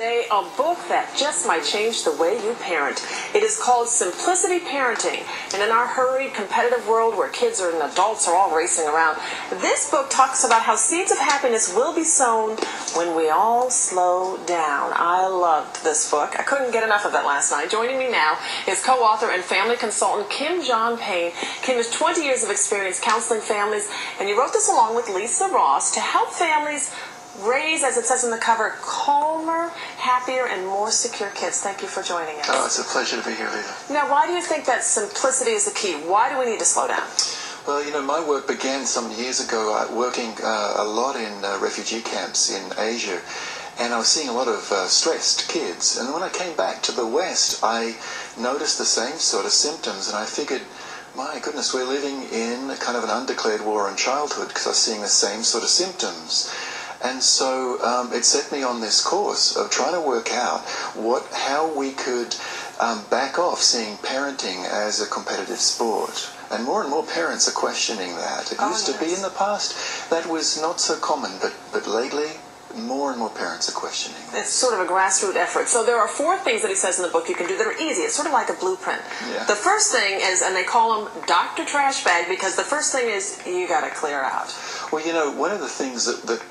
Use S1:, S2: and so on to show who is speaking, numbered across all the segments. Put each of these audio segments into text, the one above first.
S1: Today, a book that just might change the way you parent. It is called Simplicity Parenting. And in our hurried, competitive world where kids and adults are all racing around, this book talks about how seeds of happiness will be sown when we all slow down. I loved this book. I couldn't get enough of it last night. Joining me now is co-author and family consultant John Payne. Kim has 20 years of experience counseling families, and you wrote this along with Lisa Ross to help families raise, as it says in the cover, calmer, happier, and more secure kids. Thank you for joining us.
S2: Oh, it's a pleasure to be here, Lisa.
S1: Now, why do you think that simplicity is the key? Why do we need to slow down?
S2: Well, you know, my work began some years ago working a lot in refugee camps in Asia, and I was seeing a lot of stressed kids. And when I came back to the West, I noticed the same sort of symptoms, and I figured, my goodness, we're living in a kind of an undeclared war on childhood because I was seeing the same sort of symptoms. And so it set me on this course of trying to work out how we could back off seeing parenting as a competitive sport. And more parents are questioning that. It used to be in the past that was not so common, but lately more and more parents are questioning.
S1: It's sort of a grassroots effort. So there are 4 things that he says in the book you can do that are easy. It's sort of like a blueprint.
S2: Yeah.
S1: The first thing is, and they call him Dr. Trash Bag, because the first thing is you got to clear out.
S2: Well, you know, one of the things that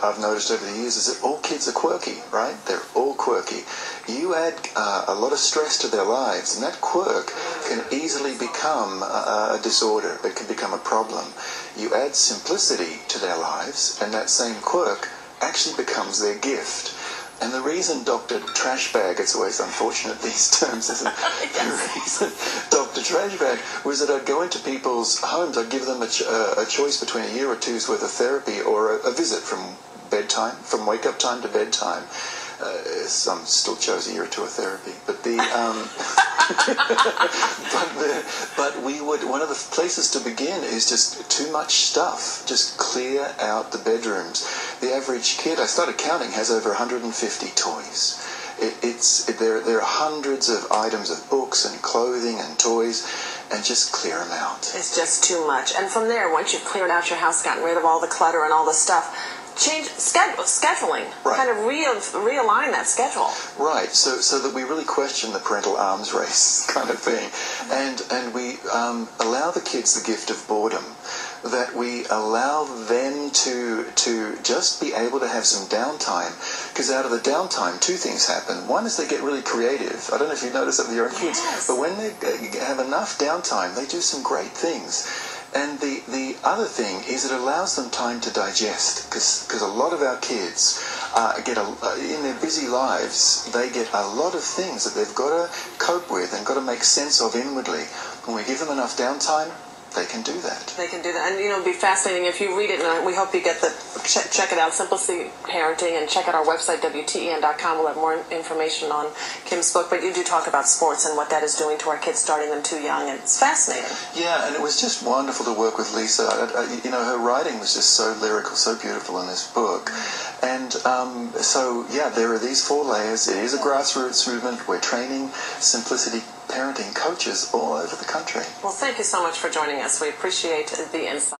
S2: I've noticed over the years is that all kids are quirky, right? They're all quirky. You add a lot of stress to their lives, and that quirk can easily become a disorder. It can become a problem. You add simplicity to their lives, and that same quirk actually becomes their gift. And the reason Dr. Trashbag, it's always unfortunate these terms, isn't it? The reason Dr. Trashbag was that I'd go into people's homes, I'd give them a choice between a year or two's worth of therapy or a visit from bedtime, from wake-up time to bedtime. Some still chose a year or two of therapy, but but we would, one of the places to begin is just too much stuff. Just clear out the bedrooms. The average kid, I started counting, has over 150 toys. There are hundreds of items of books and clothing and toys, and just clear them out.
S1: It's just too much. And from there, once you've cleared out your house, gotten rid of all the clutter and all the stuff, change scheduling,
S2: right.
S1: Kind of realign that schedule.
S2: Right, so that we really question the parental arms race kind of thing, and we allow the kids the gift of boredom, that we allow them to just be able to have some downtime, because out of the downtime 2 things happen. One is they get really creative. I don't know if you notice that with your own kids, but when they have enough downtime, they do some great things. And the other thing is it allows them time to digest, because a lot of our kids in their busy lives, they get a lot of things that they've got to cope with and got to make sense of inwardly. When we give them enough downtime, they can do that.
S1: They can do that. And, you know, it'd be fascinating if you read it, and we hope you get check it out, Simplicity Parenting, and check out our website, WTEN.com. We'll have more information on Kim's book. But you do talk about sports and what that is doing to our kids, starting them too young, and it's fascinating.
S2: Yeah, and it was just wonderful to work with Lisa. You know, her writing was just so lyrical, so beautiful in this book. And so, yeah, there are these 4 layers. It is a grassroots movement. We're training simplicity parenting coaches all over the country.
S1: Well, thank you so much for joining us. We appreciate the insight.